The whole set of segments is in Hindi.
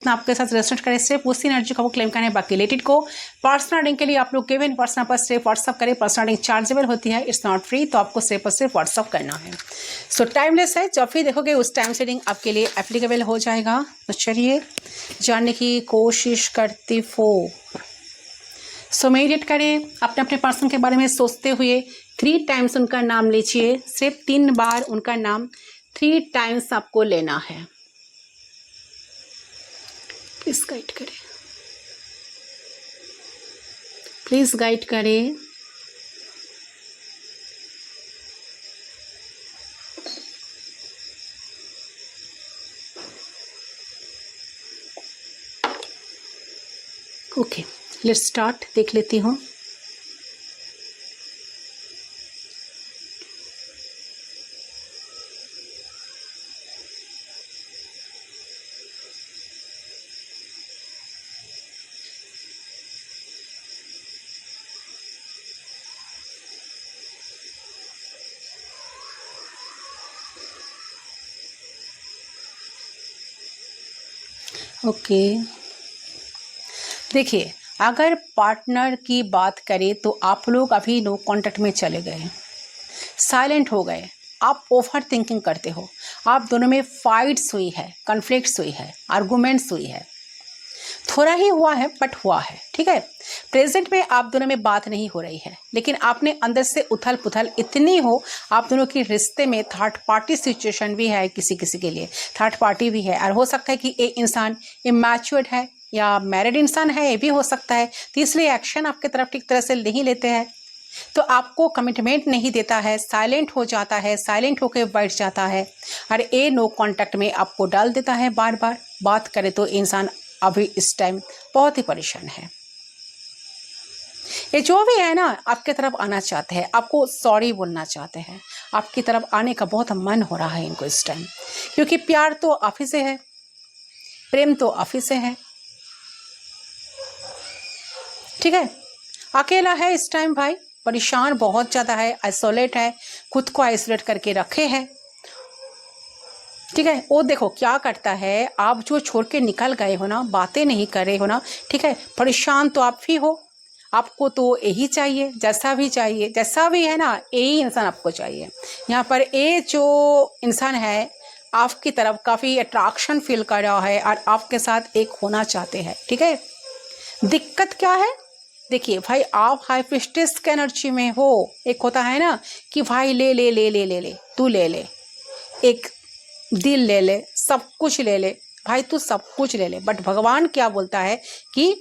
आपके साथ रेस्टोरेंट करें, सिर्फ उसी एनर्जी को क्लेम करें, बाकी लेटेड को। पर्सनल रीडिंग के लिए आप लोग गिवन पर्सनल पर सिर्फ व्हाट्सअप करें। पर्सनल रीडिंग चार्जेबल होती है, इट्स नॉट फ्री, तो आपको सिर्फ और सिर्फ व्हाट्सअप करना है। सो टाइमलेस है, जब भी देखोगे उस टाइम से रीडिंग आपके लिए एप्लीकेबल हो जाएगा। तो चलिए जानने की कोशिश करती हो। सो मेडिटेट करें, अपने अपने पर्सन के बारे में सोचते हुए 3 टाइम्स उनका नाम लीजिए। सिर्फ 3 बार उनका नाम 3 टाइम्स आपको लेना है। प्लीज गाइड करें, प्लीज गाइड करें। Okay, let's start. देख लेती हूँ। ओके, देखिए, अगर पार्टनर की बात करें तो आप लोग अभी नो कॉन्टैक्ट में चले गए, साइलेंट हो गए, आप ओवर थिंकिंग करते हो, आप दोनों में फाइट्स हुई है, कॉन्फ्लिक्ट्स हुई है, आर्गूमेंट्स हुई है, थोड़ा ही हुआ है बट हुआ है, ठीक है। प्रेजेंट में आप दोनों में बात नहीं हो रही है, लेकिन आपने अंदर से उथल पुथल इतनी हो, आप दोनों के रिश्ते में थर्ड पार्टी सिचुएशन भी है, किसी किसी के लिए थर्ड पार्टी भी है, और हो सकता है कि एक इंसान इमैच्योर्ड है या मैरिड इंसान है, ये भी हो सकता है। तीसरी एक्शन आपके तरफ ठीक तरह से नहीं लेते हैं, तो आपको कमिटमेंट नहीं देता है, साइलेंट हो जाता है, साइलेंट होकर बैठ जाता है, और ये नो कॉन्टैक्ट में आपको डाल देता है। बार बार बात करे तो इंसान अभी इस टाइम बहुत ही परेशान है। ये जो भी है ना, आपके तरफ आना चाहते हैं, आपको सॉरी बोलना चाहते हैं, आपकी तरफ आने का बहुत मन हो रहा है इनको इस टाइम, क्योंकि प्यार तो आप ही से है, प्रेम तो आप ही से है, ठीक है। अकेला है इस टाइम भाई, परेशान बहुत ज़्यादा है, आइसोलेट है, खुद को आइसोलेट करके रखे है, ठीक है। वो देखो क्या करता है, आप जो छोड़ के निकल गए हो ना, बातें नहीं कर रहे हो ना, ठीक है, परेशान तो आप ही हो, आपको तो यही चाहिए, जैसा भी चाहिए, जैसा भी है ना, यही इंसान आपको चाहिए। यहाँ पर ये जो इंसान है आपकी तरफ काफ़ी अट्रैक्शन फील कर रहा है और आपके साथ एक होना चाहते हैं, ठीक है। दिक्कत क्या है, देखिए भाई, आप हाई प्रिस्टेस के एनर्जी में हो। एक होता है ना कि भाई ले ले ले ले ले ले, तू ले ले, एक दिल ले ले, सब कुछ ले ले भाई, तू सब कुछ ले ले। बट भगवान क्या बोलता है कि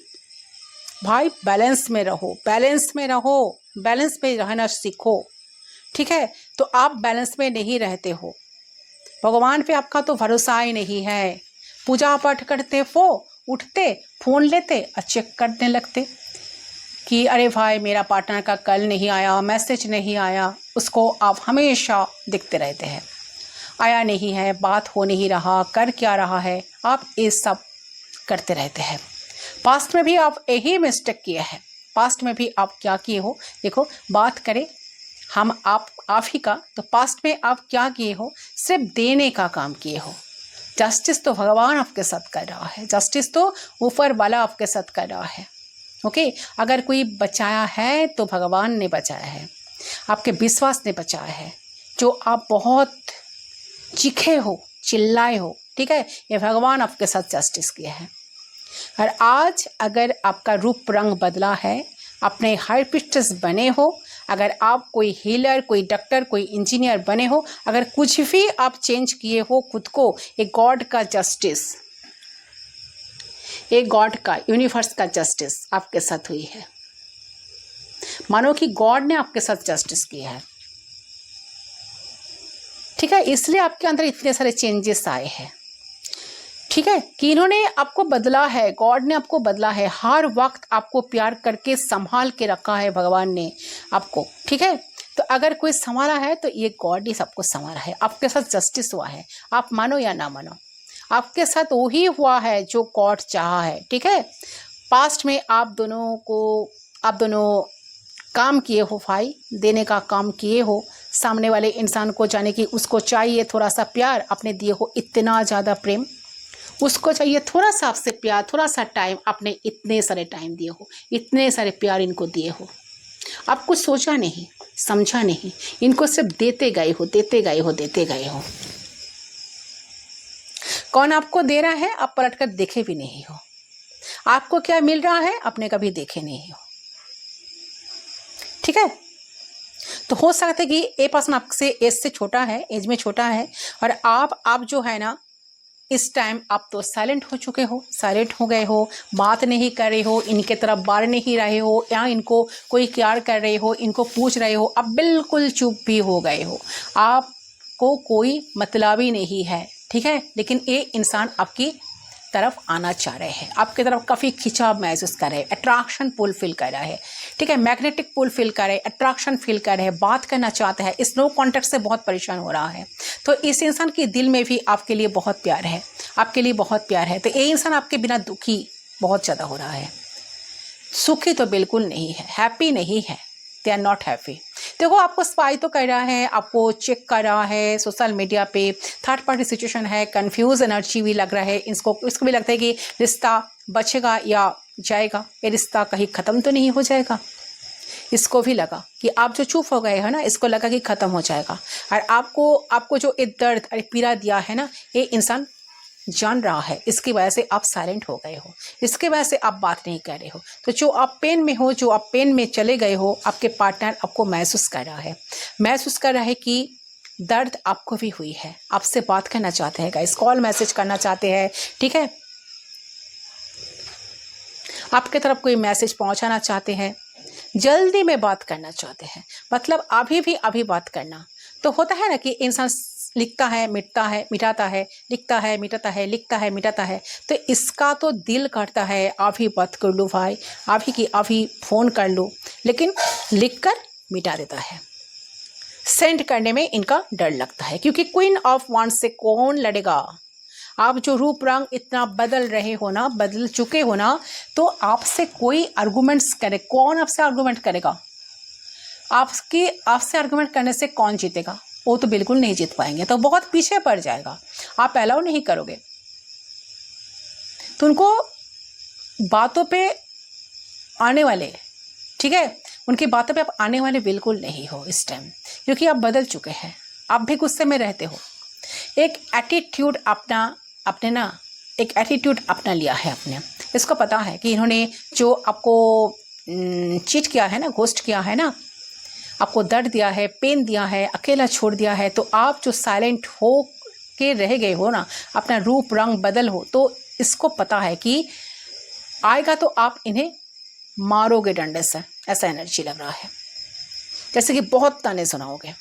भाई बैलेंस में रहो, बैलेंस में रहो, बैलेंस में रहना सीखो, ठीक है। तो आप बैलेंस में नहीं रहते हो, भगवान पे आपका तो भरोसा ही नहीं है। पूजा पाठ करते हो, उठते फ़ोन लेते और चेक करने लगते कि अरे भाई मेरा पार्टनर का कल नहीं आया, मैसेज नहीं आया, उसको आप हमेशा देखते रहते हैं, आया नहीं है, बात हो नहीं रहा, कर क्या रहा है, आप ये सब करते रहते हैं। पास्ट में भी आप यही मिस्टेक किए हैं, पास्ट में भी आप क्या किए हो, देखो बात करें हम आप ही का, तो पास्ट में आप क्या किए हो, सिर्फ देने का काम किए हो। जस्टिस तो भगवान आपके साथ कर रहा है, जस्टिस तो ऊपर वाला आपके साथ कर रहा है, ओके। अगर कोई बचाया है तो भगवान ने बचाया है, आपके विश्वास ने बचाया है, जो आप बहुत चीखे हो, चिल्लाए हो, ठीक है, ये भगवान आपके साथ जस्टिस किया है। और आज अगर आपका रूप रंग बदला है, अपने हाई प्रिस्टेस बने हो, अगर आप कोई हीलर, कोई डॉक्टर, कोई इंजीनियर बने हो, अगर कुछ भी आप चेंज किए हो खुद को, एक गॉड का जस्टिस, एक गॉड का, यूनिवर्स का जस्टिस आपके साथ हुई है। मानो कि गॉड ने आपके साथ जस्टिस किया है, ठीक है, इसलिए आपके अंदर इतने सारे चेंजेस आए हैं, ठीक है, कि इन्होंने आपको बदला है, गॉड ने आपको बदला है, हर वक्त आपको प्यार करके संभाल के रखा है भगवान ने आपको, ठीक है। तो अगर कोई संभाला है तो ये गॉड ही सबको संभाला है, आपके साथ जस्टिस हुआ है, आप मानो या ना मानो, आपके साथ वही हुआ है जो गॉड चाहा है, ठीक है। पास्ट में आप दोनों काम किए हो भाई, देने का काम किए हो, सामने वाले इंसान को जाने कि उसको चाहिए थोड़ा सा प्यार, आपने दिए हो इतना ज़्यादा प्रेम, उसको चाहिए थोड़ा सा आपसे प्यार, थोड़ा सा टाइम। आपने इतने सारे टाइम दिए हो, इतने सारे प्यार इनको दिए हो, आप कुछ सोचा नहीं, समझा नहीं, इनको सिर्फ देते गए हो, देते गए हो, देते गए हो। कौन आपको दे रहा है आप पलट कर देखे भी नहीं हो। आपको क्या मिल रहा है आपने कभी देखे नहीं हो। ठीक है, तो हो सकता है कि ए पर्सन आपसे एज से छोटा है, एज में छोटा है, और आप जो है ना इस टाइम आप तो साइलेंट हो चुके हो, साइलेंट हो गए हो, बात नहीं कर रहे हो, इनके तरफ बढ़ नहीं रहे हो, या इनको कोई केयर कर रहे हो, इनको पूछ रहे हो, अब बिल्कुल चुप भी हो गए हो। आपको कोई मतलब ही नहीं है। ठीक है, लेकिन ये इंसान आपकी तरफ आना चाह रहे हैं, आपकी तरफ काफ़ी खिंचाव महसूस कर रहे हैं, अट्रैक्शन पुल फील कर रहा है। ठीक है, मैग्नेटिक पुल फील कर रहे हैं, अट्रैक्शन फील कर रहे हैं, बात करना चाहते हैं, इस नो कॉन्टेक्ट से बहुत परेशान हो रहा है। तो इस इंसान के दिल में भी आपके लिए बहुत प्यार है, आपके लिए बहुत प्यार है। तो ये इंसान आपके बिना दुखी बहुत ज़्यादा हो रहा है, सुखी तो बिल्कुल नहीं है, हैप्पी नहीं है, दे आर नॉट हैप्पी। देखो, आपको स्पाई तो कर रहा है, आपको चेक कर रहा है सोशल मीडिया पे, थर्ड पार्टी सिचुएशन है, कंफ्यूज एनर्जी भी लग रहा है इसको भी लगता है कि रिश्ता बचेगा या जाएगा, ये रिश्ता कहीं ख़त्म तो नहीं हो जाएगा। इसको भी लगा कि आप जो चुप हो गए हो ना, इसको लगा कि ख़त्म हो जाएगा। और आपको जो एक दर्द और पीड़ा दिया है ना, ये इंसान जान रहा है, इसकी वजह से आप साइलेंट हो गए हो, इसकी वजह से आप बात नहीं कर रहे हो। तो जो आप पेन में हो, जो आप पेन में चले गए हो, आपके पार्टनर आपको महसूस कर रहा है, महसूस कर रहा है कि दर्द आपको भी हुई है, आपसे बात करना चाहते हैं, गाइस कॉल मैसेज करना चाहते हैं। ठीक है, आपके तरफ कोई मैसेज पहुंचाना चाहते हैं, जल्दी में बात करना चाहते हैं, मतलब अभी बात करना। तो होता है ना कि इंसान लिखता है, मिटता है, मिटाता है, लिखता है, मिटाता है, लिखता है, मिटाता है। तो इसका तो दिल करता है अभी बात कर लो भाई, अभी फ़ोन कर लो, लेकिन लिख कर मिटा देता है। सेंड करने में इनका डर लगता है, क्योंकि क्वीन ऑफ वांड्स से कौन लड़ेगा। आप जो रूप रंग इतना बदल रहे हो ना, बदल चुके हो ना, तो आपसे कोई आर्गूमेंट्स करे, कौन आपसे आर्गूमेंट करेगा? आपसे आर्गूमेंट करने से कौन जीतेगा? वो तो बिल्कुल नहीं जीत पाएंगे, तो बहुत पीछे पड़ जाएगा, आप अलाउ नहीं करोगे। तो उनको बातों पे आने वाले, ठीक है, उनकी बातों पे आप आने वाले बिल्कुल नहीं हो इस टाइम, क्योंकि आप बदल चुके हैं, आप भी गुस्से में रहते हो। एक एटीट्यूड आपने ना एक एटीट्यूड अपना लिया है आपने। इसको पता है कि इन्होंने जो आपको चीट किया है ना, घोस्ट किया है ना, आपको दर्द दिया है, पेन दिया है, अकेला छोड़ दिया है, तो आप जो साइलेंट हो के रह गए हो ना, अपना रूप रंग बदल हो, तो इसको पता है कि आएगा तो आप इन्हें मारोगे डंडे से, ऐसा एनर्जी लग रहा है, जैसे कि बहुत ताने सुनाओगे।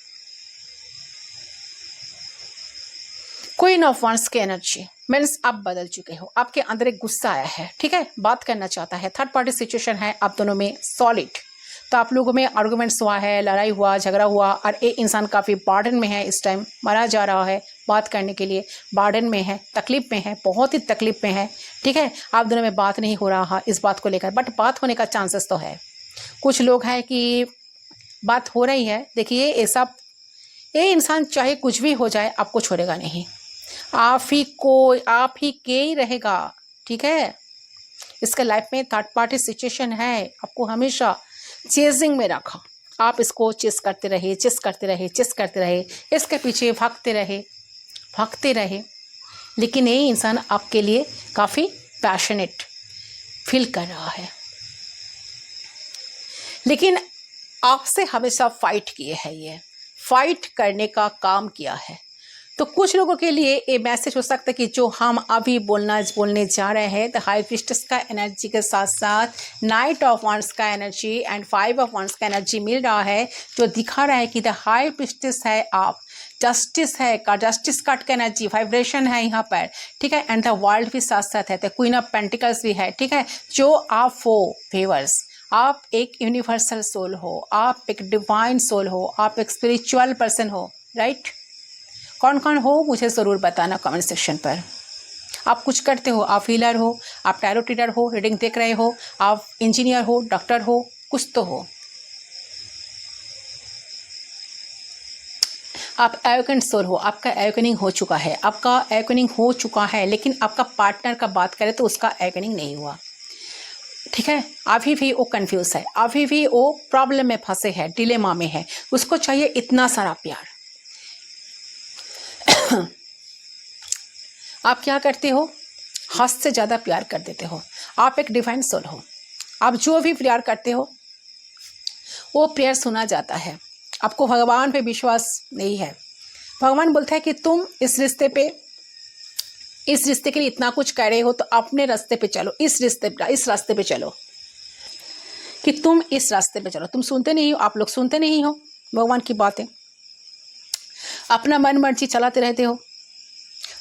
क्वीन ऑफ वांड्स की एनर्जी मीन्स आप बदल चुके हो, आपके अंदर एक गुस्सा आया है। ठीक है, बात करना चाहता है, थर्ड पार्टी सिचुएशन है आप दोनों में सॉलिड। तो आप लोगों में आर्गुमेंट्स हुआ है, लड़ाई हुआ, झगड़ा हुआ, और ये इंसान काफ़ी बार्डन में है इस टाइम, मरा जा रहा है बात करने के लिए, बार्डन में है, तकलीफ में है, बहुत ही तकलीफ में है। ठीक है, आप दोनों में बात नहीं हो रहा इस बात को लेकर, बट बात होने का चांसेस तो है। कुछ लोग हैं कि बात हो रही है। देखिए, ये इंसान चाहे कुछ भी हो जाए आपको छोड़ेगा नहीं, आप ही के ही रहेगा। ठीक है, इसके लाइफ में थर्ड पार्टी सिचुएशन है, आपको हमेशा चेजिंग में रखा, आप इसको चेस करते रहे, इसके पीछे भागते रहे, लेकिन ये इंसान आपके लिए काफ़ी पैशनेट फील कर रहा है, लेकिन आपसे हमेशा फाइट किए है, ये फाइट करने का काम किया है। तो कुछ लोगों के लिए ये मैसेज हो सकता है कि जो हम अभी बोलने जा रहे हैं, द हाई प्रीस्टेस का एनर्जी के साथ साथ नाइट ऑफ वांड्स का एनर्जी एंड 5 ऑफ वांड्स का एनर्जी मिल रहा है, जो दिखा रहा है कि द हाई प्रीस्टेस है आप, जस्टिस है का, जस्टिस कार्ड का एनर्जी वाइब्रेशन है यहाँ पर। ठीक है, एंड द वर्ल्ड भी साथ साथ है, तो क्वीन ऑफ पेंटिकल्स भी है। ठीक है, जो आप हो व्यूअर्स, आप एक यूनिवर्सल सोल हो, आप एक डिवाइन सोल हो, आप एक स्पिरिचुअल पर्सन हो, राइट? कौन कौन हो मुझे ज़रूर बताना कमेंट सेक्शन पर। आप कुछ करते हो, आप हीलर हो, आप टैरो रीडर हो, रीडिंग देख रहे हो, आप इंजीनियर हो, डॉक्टर हो, कुछ तो हो। आप एवेकन सोल हो, आपका एवेकनिंग हो चुका है, आपका एवेकनिंग हो चुका है, लेकिन आपका पार्टनर का बात करें तो उसका एवेकनिंग नहीं हुआ। ठीक है, अभी भी वो कंफ्यूज है, अभी भी वो प्रॉब्लम में फंसे है, डिलेमा में है, उसको चाहिए इतना सारा प्यार। आप क्या करते हो, हद से ज़्यादा प्यार कर देते हो। आप एक डिवाइन सोल हो, आप जो भी प्यार करते हो वो प्यार सुना जाता है। आपको भगवान पे विश्वास नहीं है। भगवान बोलता है कि तुम इस रिश्ते के लिए इतना कुछ कर रहे हो तो अपने रास्ते पे चलो, इस रास्ते पे चलो, कि तुम इस रास्ते पे चलो। तुम सुनते नहीं हो, आप लोग सुनते नहीं हो भगवान की बातें, अपना मन मर्जी चलाते रहते हो,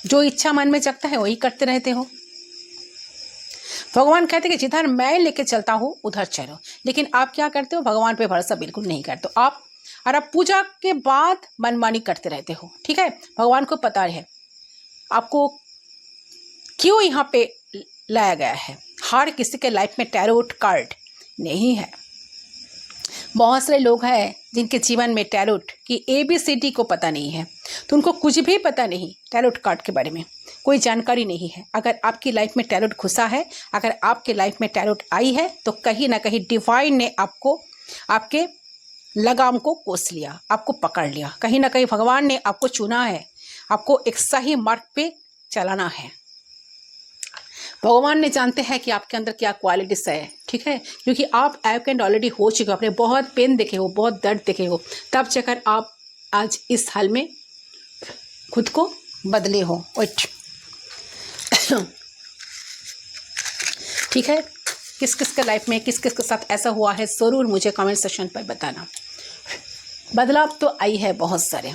जो इच्छा मन में जगता है वही करते रहते हो। भगवान कहते हैं कि जिधर मैं लेके चलता हूँ उधर चलो, लेकिन आप क्या करते हो, भगवान पे भरोसा बिल्कुल नहीं करते हो आप, और आप पूजा के बाद मनमानी करते रहते हो। ठीक है, भगवान को पता है आपको क्यों यहाँ पे लाया गया है। हर किसी के लाइफ में टैरोट कार्ड नहीं है। बहुत सारे लोग हैं जिनके जीवन में टैरोट की ABCD को पता नहीं है, तो उनको कुछ भी पता नहीं, टैरोट कार्ड के बारे में कोई जानकारी नहीं है। अगर आपकी लाइफ में टैरोट घुसा है, अगर आपके लाइफ में टैरोट आई है, तो कहीं ना कहीं डिवाइन ने आपको, आपके लगाम को कोस लिया, आपको पकड़ लिया। कहीं ना कहीं भगवान ने आपको चुना है, आपको एक सही मार्ग पे चलाना है। भगवान ने जानते हैं कि आपके अंदर क्या क्वालिटीज है। ठीक है, क्योंकि आप एवेकन ऑलरेडी हो चुके हो, आपने बहुत पेन देखे हो, बहुत दर्द देखे हो, तब जाकर आप आज इस हाल में खुद को बदले हो। ठीक है, किस किस के लाइफ में किस किस के साथ ऐसा हुआ है ज़रूर मुझे कमेंट सेक्शन पर बताना। बदलाव तो आई है बहुत सारे।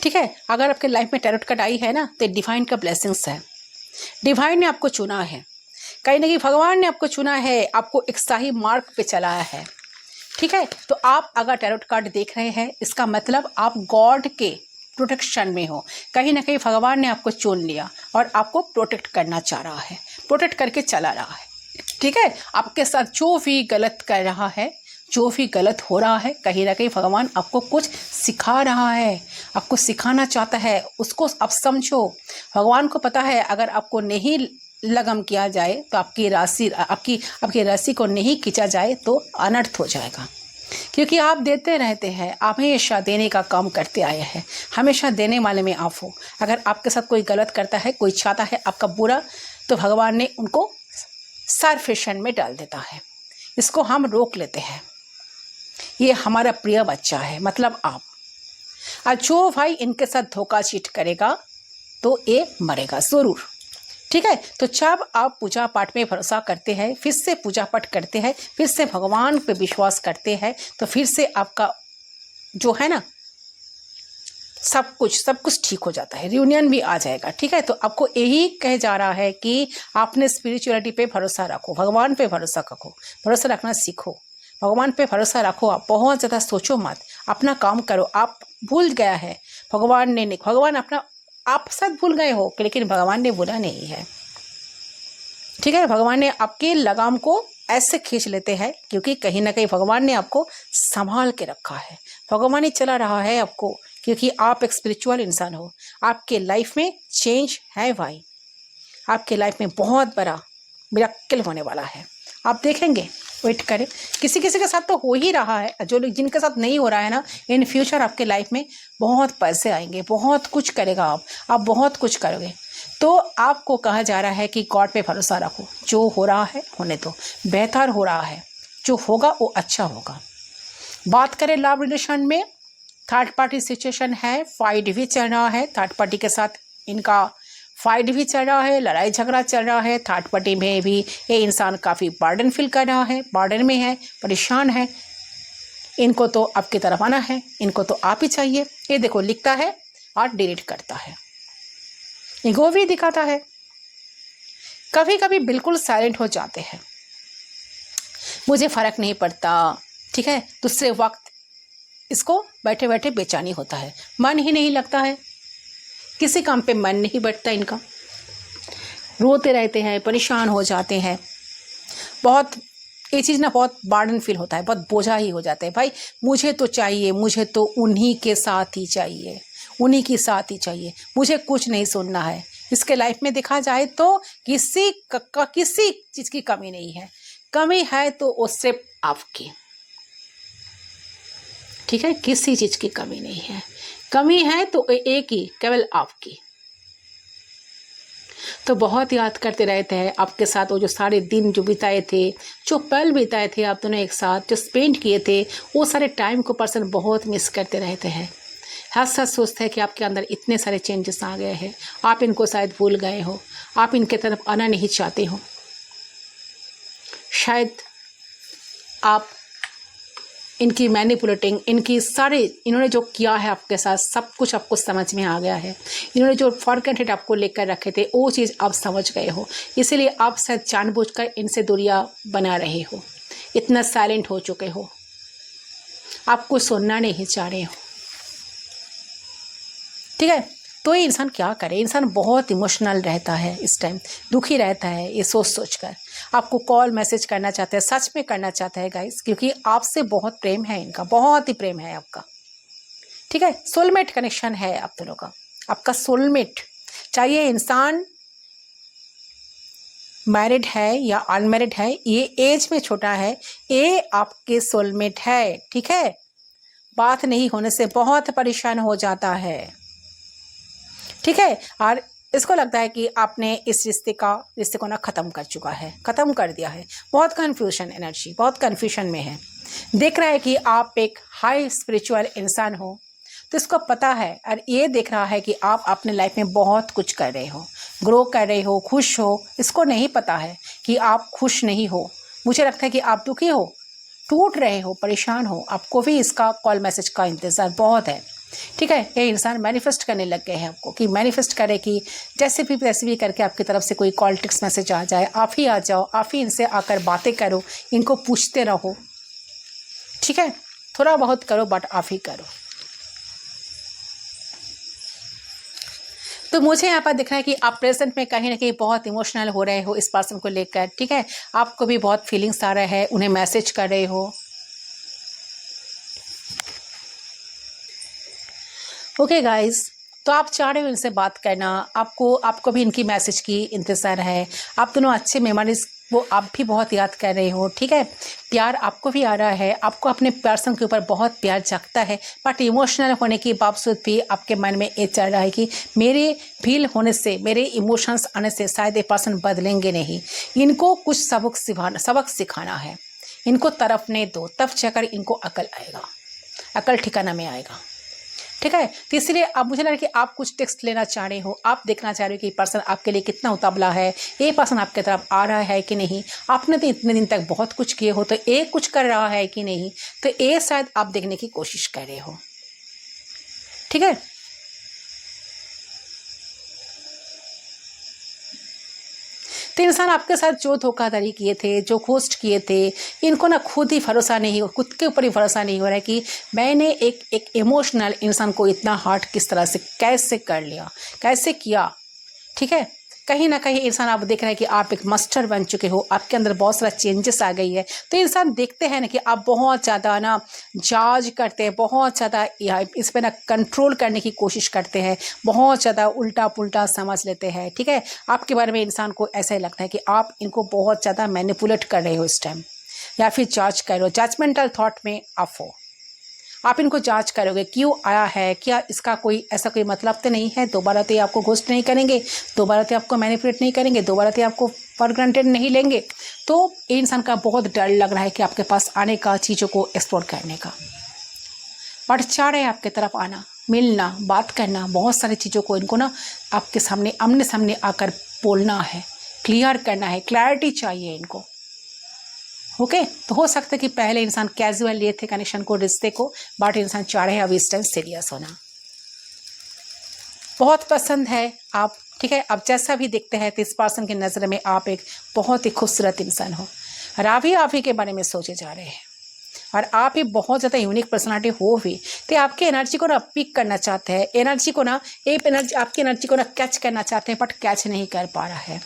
ठीक है, अगर आपके लाइफ में टैरोट कार्ड आई है ना, तो डिवाइन का ब्लेसिंग्स है। डिवाइन ने आपको चुना है, कहीं ना कहीं भगवान ने आपको चुना है, आपको एक सही मार्ग पे चलाया है। ठीक है, तो आप अगर टैरोट कार्ड देख रहे हैं, इसका मतलब आप गॉड के प्रोटेक्शन में हो। कहीं ना कहीं भगवान ने आपको चुन लिया और आपको प्रोटेक्ट करना चाह रहा है, प्रोटेक्ट करके चला रहा है। ठीक है, आपके साथ जो भी गलत कर रहा है, जो भी गलत हो रहा है, कहीं ना कहीं भगवान आपको कुछ सिखा रहा है, आपको सिखाना चाहता है, उसको आप समझो। भगवान को पता है अगर आपको नहीं लगम किया जाए तो आपकी राशि को नहीं खींचा जाए तो अनर्थ हो जाएगा। क्योंकि आप देते रहते हैं, आप हमेशा देने का काम करते आए हैं, हमेशा देने वाले में आप हो। अगर आपके साथ कोई गलत करता है, कोई चाहता है आपका बुरा, तो भगवान ने उनको सर्फेशन में डाल देता है। इसको हम रोक लेते हैं। ये हमारा प्रिय बच्चा है, मतलब आप। और जो भाई इनके साथ धोखा चीट करेगा तो ये मरेगा ज़रूर। ठीक है, तो जब आप पूजा पाठ में भरोसा करते हैं, फिर से पूजा पाठ करते हैं, फिर से भगवान पे विश्वास करते हैं, तो फिर से आपका जो है ना सब कुछ ठीक हो जाता है, रियूनियन भी आ जाएगा। ठीक है, तो आपको यही कह जा रहा है कि आपने स्पिरिचुअलिटी पे भरोसा रखो, भगवान पे भरोसा रखो, भरोसा रखना सीखो, भगवान पे भरोसा रखो। आप बहुत ज़्यादा सोचो मत, अपना काम करो। आप भूल गया है भगवान ने, भगवान अपना आप सब भूल गए हो, लेकिन भगवान ने भूला नहीं है। ठीक है, भगवान ने आपके लगाम को ऐसे खींच लेते हैं क्योंकि कहीं ना कहीं भगवान ने आपको संभाल के रखा है, भगवान ही चला रहा है आपको, क्योंकि आप एक स्पिरिचुअल इंसान हो। आपके लाइफ में चेंज है भाई, आपके लाइफ में बहुत बड़ा मिरेकल होने वाला है, आप देखेंगे, वेट करें। किसी किसी के साथ तो हो ही रहा है, जो लोग जिनके साथ नहीं हो रहा है ना, इन फ्यूचर आपके लाइफ में बहुत पैसे आएंगे, बहुत कुछ करेगा आप बहुत कुछ करोगे। तो आपको कहा जा रहा है कि गॉड पे भरोसा रखो, जो हो रहा है होने दो, बेहतर हो रहा है, जो होगा वो अच्छा होगा। बात करें लव रिलेशन में, थर्ड पार्टी सिचुएशन है, फाइट भी चल रहा है, थर्ड पार्टी के साथ इनका फाइट भी चल रहा है, लड़ाई झगड़ा चल रहा है। थर्ड पार्टी में भी ये इंसान काफ़ी बर्डन फील कर रहा है, बर्डन में है, परेशान है, इनको तो आपकी तरफ आना है, इनको तो आप ही चाहिए। ये देखो लिखता है और डिलीट करता है, ईगो भी दिखाता है, कभी कभी बिल्कुल साइलेंट हो जाते हैं, मुझे फ़र्क नहीं पड़ता। ठीक है, दूसरे वक्त इसको बैठे बैठे बेचैनी होता है, मन ही नहीं लगता है, किसी काम पे मन नहीं बैठता इनका, रोते रहते हैं, परेशान हो जाते हैं, बहुत ये चीज़ ना बहुत बर्डन फील होता है, बहुत बोझा ही हो जाता है। भाई मुझे तो चाहिए, मुझे तो उन्हीं के साथ ही चाहिए, उन्हीं के साथ ही चाहिए, मुझे कुछ नहीं सुनना है। इसके लाइफ में देखा जाए तो किसी चीज़ की कमी नहीं है। कमी है तो वो सिर्फ आपकी, ठीक है, किसी चीज़ की कमी नहीं है। कमी है तो एक ही, केवल आपकी। तो बहुत याद करते रहते हैं आपके साथ वो जो सारे दिन जो बिताए थे, जो पल बिताए थे आप दोनों एक साथ, जो स्पेंड किए थे, वो सारे टाइम को पर्सन बहुत मिस करते रहते हैं। हर साथ सोचते हैं कि आपके अंदर इतने सारे चेंजेस आ गए हैं, आप इनको शायद भूल गए हो, आप इनके तरफ आना नहीं चाहते हो। शायद आप इनकी मैनिपुलेटिंग, इन्होंने जो किया है आपके साथ, सब कुछ आपको समझ में आ गया है। इन्होंने जो फॉरगेटेड आपको लेकर रखे थे वो चीज़ आप समझ गए हो, इसीलिए आप शायद जानबूझकर इनसे दूरियां बना रहे हो, इतना साइलेंट हो चुके हो, आपको सुनना नहीं चाह रहे हो, ठीक है। तो ये इंसान क्या करे, इंसान बहुत इमोशनल रहता है, इस टाइम दुखी रहता है, ये सोच कर आपको कॉल मैसेज करना चाहता है, सच में करना चाहता है गाइस, क्योंकि आपसे बहुत प्रेम है इनका, बहुत ही प्रेम है आपका, ठीक है। सोलमेट कनेक्शन है आप दोनों का, आपका सोलमेट। चाहिए इंसान मैरिड है या अनमैरिड है, ये एज में छोटा है, ये आपके सोलमेट है, ठीक है। बात नहीं होने से बहुत परेशान हो जाता है, ठीक है। और इसको लगता है कि आपने इस रिश्ते को ना ख़त्म कर चुका है, ख़त्म कर दिया है। बहुत कन्फ्यूजन एनर्जी, बहुत कन्फ्यूजन में है। देख रहा है कि आप एक हाई स्पिरिचुअल इंसान हो, तो इसको पता है, और ये देख रहा है कि आप अपने लाइफ में बहुत कुछ कर रहे हो, ग्रो कर रहे हो, खुश हो। इसको नहीं पता है कि आप खुश नहीं हो। मुझे लगता है कि आप दुखी हो, टूट रहे हो, परेशान हो। आपको भी इसका कॉल मैसेज का इंतज़ार बहुत है, ठीक है। ये इंसान मैनिफेस्ट करने लग गए हैं आपको, कि मैनिफेस्ट करे कि जैसे भी करके आपकी तरफ से कोई कॉल टेक्स्ट मैसेज आ जाए, आप ही आ जाओ, आप ही इनसे आकर बातें करो, इनको पूछते रहो, ठीक है। थोड़ा बहुत करो बट आप ही करो। तो मुझे यहाँ पर दिख रहा है कि आप प्रेजेंट में कहीं ना कहीं बहुत इमोशनल हो रहे हो इस पर्सन को लेकर, ठीक है। आपको भी बहुत फीलिंग्स आ रहा है, उन्हें मैसेज कर रहे हो, ओके गाइज। तो आप चाह रहे हो इनसे बात करना, आपको भी इनकी मैसेज की इंतज़ार है। आप दोनों अच्छे मेमोरीज वो आप भी बहुत याद कर रहे हो, ठीक है। प्यार आपको भी आ रहा है, आपको अपने पर्सन के ऊपर बहुत प्यार जगता है, बट इमोशनल होने के बावजूद भी आपके मन में ये चल रहा है कि मेरे फील होने से, मेरे इमोशंस आने से शायद ये पर्सन बदलेंगे नहीं। इनको कुछ सबक सिखाना है, इनको तरफने दो, तब जाकर इनको अकल आएगा, अकल ठिकाना में आएगा, ठीक है। तो इसलिए अब मुझे लग रहा है कि आप कुछ टेक्स्ट लेना चाह रहे हो, आप देखना चाह रहे हो कि पर्सन आपके लिए कितना उतावला है, ये पर्सन आपके तरफ आ रहा है कि नहीं। आपने तो इतने दिन तक बहुत कुछ किए हो, तो ये कुछ कर रहा है कि नहीं, तो ये शायद आप देखने की कोशिश कर रहे हो, ठीक है। तो इंसान आपके साथ जो धोखाधड़ी किए थे, जो घोस्ट किए थे, इनको ना खुद ही भरोसा नहीं हो, खुद के ऊपर ही भरोसा नहीं हो रहा है कि मैंने एक इमोशनल इंसान को इतना हार्ट किस तरह से कैसे कर लिया, कैसे किया, ठीक है। कहीं ना कहीं इंसान आप देख रहे हैं कि आप एक मास्टर बन चुके हो, आपके अंदर बहुत सारा चेंजेस आ गई है। तो इंसान देखते हैं ना कि आप बहुत ज़्यादा ना जाज करते हैं, बहुत ज़्यादा इस पर ना कंट्रोल करने की कोशिश करते हैं, बहुत ज़्यादा उल्टा पुल्टा समझ लेते हैं, ठीक है। आपके बारे में इंसान को ऐसा ही लगता है कि आप इनको बहुत ज़्यादा मैनिपुलेट कर रहे हो इस टाइम, या फिर जांच कर रहे हो, जजमेंटल थॉट में आप हो। आप इनको जांच करोगे क्यों आया है, क्या इसका कोई ऐसा कोई मतलब तो नहीं है, दोबारा तो ये आपको घोस्ट नहीं करेंगे, दोबारा तो आपको मैनिपुलेट नहीं करेंगे, दोबारा तो आपको फॉर ग्रांटेड नहीं लेंगे। तो इंसान का बहुत डर लग रहा है कि आपके पास आने का, चीज़ों को एक्सप्लोर करने का, बट चाह रहे हैं आपके तरफ आना, मिलना, बात करना, बहुत सारी चीज़ों को इनको ना आपके सामने आमने सामने आकर बोलना है, क्लियर करना है, क्लैरिटी चाहिए इनको, ओके। तो हो सकता है कि पहले इंसान कैजुअल लिए थे कनेक्शन को, रिश्ते को, बट इंसान चाह रहे हैं अब इस टाइम सीरियस होना। बहुत पसंद है आप, ठीक है। अब जैसा भी देखते हैं तो इस पर्सन की नज़र में आप एक बहुत ही खूबसूरत इंसान हो, और आप ही के बारे में सोचे जा रहे हैं, और आप ही बहुत ज़्यादा यूनिक पर्सनालिटी हो भी, तो आपकी एनर्जी को ना पिक करना चाहते हैं, एनर्जी को ना आपकी एनर्जी को ना कैच करना चाहते हैं, बट कैच नहीं कर पा रहा है,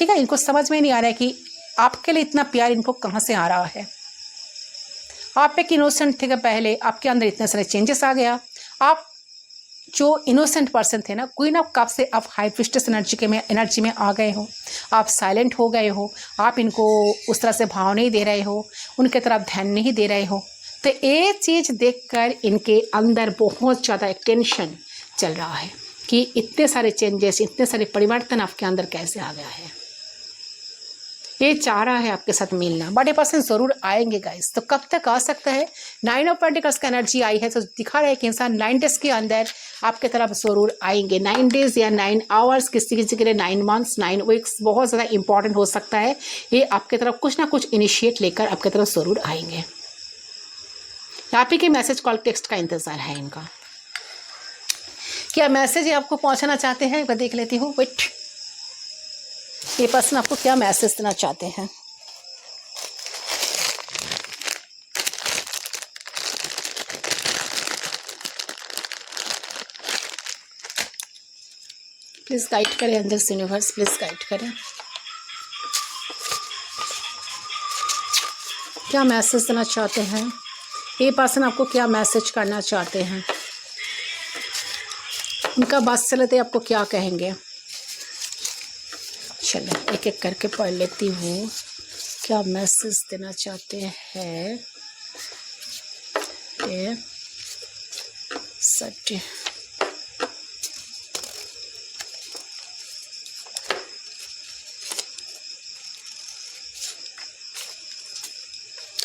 ठीक है, इनको समझ में नहीं आ रहा है कि आपके लिए इतना प्यार इनको कहाँ से आ रहा है। आप एक इनोसेंट थे कि पहले आपके अंदर इतने सारे चेंजेस आ गया। आप जो इनोसेंट पर्सन थे ना, क्वीन ऑफ कप से आप हाई प्रिस्टेस एनर्जी में आ गए हो। आप साइलेंट हो गए हो, आप इनको उस तरह से भाव नहीं दे रहे हो, उनके तरफ ध्यान नहीं दे रहे हो। तो ये चीज़ देखकर इनके अंदर बहुत ज़्यादा टेंशन चल रहा है कि इतने सारे चेंजेस, इतने सारे परिवर्तन आपके अंदर कैसे आ गया है। ये चाह रहा है आपके साथ मिलना, बट ये पर्सन ज़रूर आएंगे गाइस। तो कब तक आ सकता है? 9 ऑफ पेंटिकल्स का एनर्जी आई है, तो दिखा रहा है कि इंसान 9 डेज के अंदर आपके तरफ ज़रूर आएंगे। 9 डेज या 9 आवर्स, किसी किसी के लिए 9 मंथ्स, 9 वीक्स बहुत ज़्यादा इंपॉर्टेंट हो सकता है। ये आपके तरफ कुछ ना कुछ इनिशिएट लेकर आपके तरफ ज़रूर आएंगे। आप ही के मैसेज कॉल टेक्स्ट का इंतज़ार है इनका। क्या मैसेज ये आपको पहुँचाना चाहते हैं? मैं देख लेती हूँ। वेट, ये पर्सन आपको क्या मैसेज देना चाहते हैं? प्लीज गाइड करें अंदर से यूनिवर्स, प्लीज गाइड करें। क्या मैसेज देना चाहते हैं ये पर्सन? आपको क्या मैसेज करना चाहते हैं? उनका बस चलते आपको क्या कहेंगे? चलो एक एक करके पढ़ लेती हूँ। क्या मैसेज देना चाहते हैं ये सच्ची?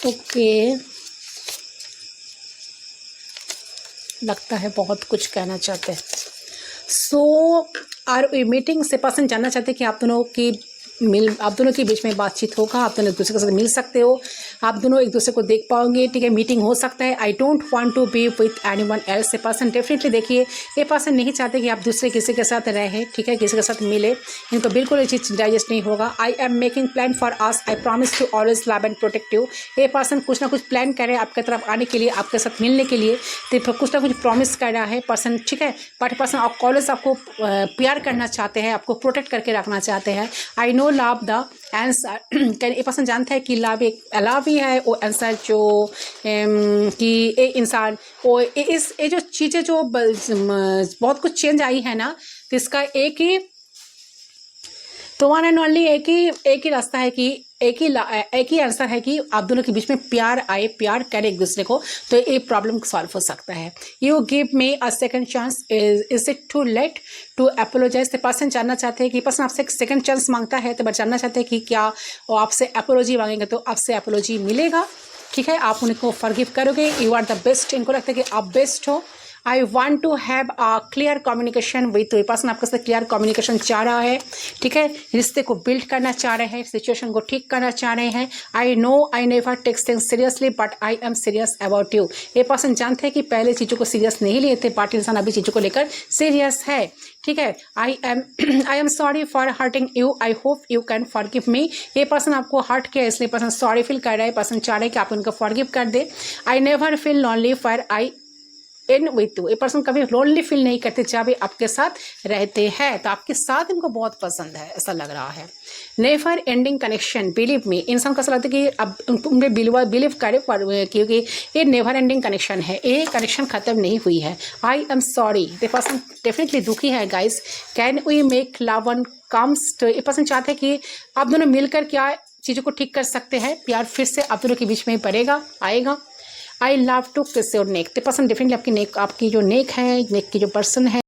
ओके, लगता है बहुत कुछ कहना चाहते हैं। सो आर मीटिंग से पर्सन जानना चाहते हैं कि आप दोनों के बीच में बातचीत होगा, आप दोनों एक दूसरे के साथ मिल सकते हो, आप दोनों एक दूसरे को देख पाओगे, ठीक है, मीटिंग हो सकता है। I don't want to be with anyone else. ये पर्सन डेफिनेटली, देखिए, ये पर्सन नहीं चाहते कि आप दूसरे किसी के साथ रहे, ठीक है, किसी के साथ मिले, इनको बिल्कुल ये चीज़ डाइजेस्ट नहीं होगा। I am making plan for us, I promise to always love and protect you. ये पर्सन कुछ ना कुछ प्लान कर रहे हैं आपके तरफ आने के लिए, आपके साथ मिलने के लिए, तो कुछ ना कुछ प्रॉमिस कर रहा है पर्सन, ठीक है। बट पर्सन ऑलवेज आपको प्यार करना चाहते हैं, आपको प्रोटेक्ट करके रखना चाहते हैं। I no love the answer, ये पर्सन जानता है कि लव ही है वो आंसर, जो कि ये इंसान वो ये जो चीज़ें जो बहुत कुछ चेंज आई है ना, तो इसका एक तो वन एंड ओनली एक ही रास्ता है कि एक ही आंसर है कि आप दोनों के बीच में प्यार आए, प्यार करें एक दूसरे को, तो ये प्रॉब्लम सॉल्व हो सकता है। You give me a second chance, is it too late to apologize? तो पर्सन जानना चाहते हैं कि पर्सन आपसे एक सेकंड चांस मांगता है, तो बट जानना चाहते हैं कि क्या वो आपसे अपोलॉजी मांगेंगे तो आपसे अपोलॉजी मिलेगा, ठीक है, आप उनको फॉरगिव करोगे। यू आर द बेस्ट, इनको लगता है कि आप बेस्ट हो। I want to have a clear communication with, ये पर्सन आपके साथ क्लियर कम्युनिकेशन चाह रहा है, ठीक है, रिश्ते को बिल्ड करना चाह रहे हैं, सिचुएशन को ठीक करना चाह रहे हैं। I know I never take things seriously but I am serious about you. ये पर्सन जानते हैं कि पहले चीज़ों को सीरियस नहीं लिए थे, बट इंसान अभी चीज़ों को लेकर सीरियस है, ठीक है। I am sorry for hurting you, I hope you can forgive me. ये पर्सन आपको हर्ट किया, इसलिए पर्सन सॉरी फील कर रहा है, पर्सन चाह रहे हैं कि आप उनको फॉरगिव कर दे। I never feel lonely for I in with you. ये पर्सन कभी लोनली फील नहीं करते जब ये आपके साथ रहते हैं, तो आपके साथ इनको बहुत पसंद है, ऐसा लग रहा है। Never ending connection, believe me, इंसान को ऐसा लगता है कि अब उनमें बिलीव करे, क्योंकि ये नेवर एंडिंग कनेक्शन है, ये कनेक्शन खत्म नहीं हुई है। आई एम सॉरी, ये पर्सन डेफिनेटली दुखी है guys. Can we make love one comes, तो ये पर्सन चाहते हैं कि आप दोनों मिलकर क्या चीज़ों को ठीक कर सकते हैं, प्यार फिर से आप दोनों के बीच में बढ़ेगा, आएगा। I love to kiss your neck, तो पर्सन डेफिनेटली आपकी जो नेक है, नेक की जो पर्सन है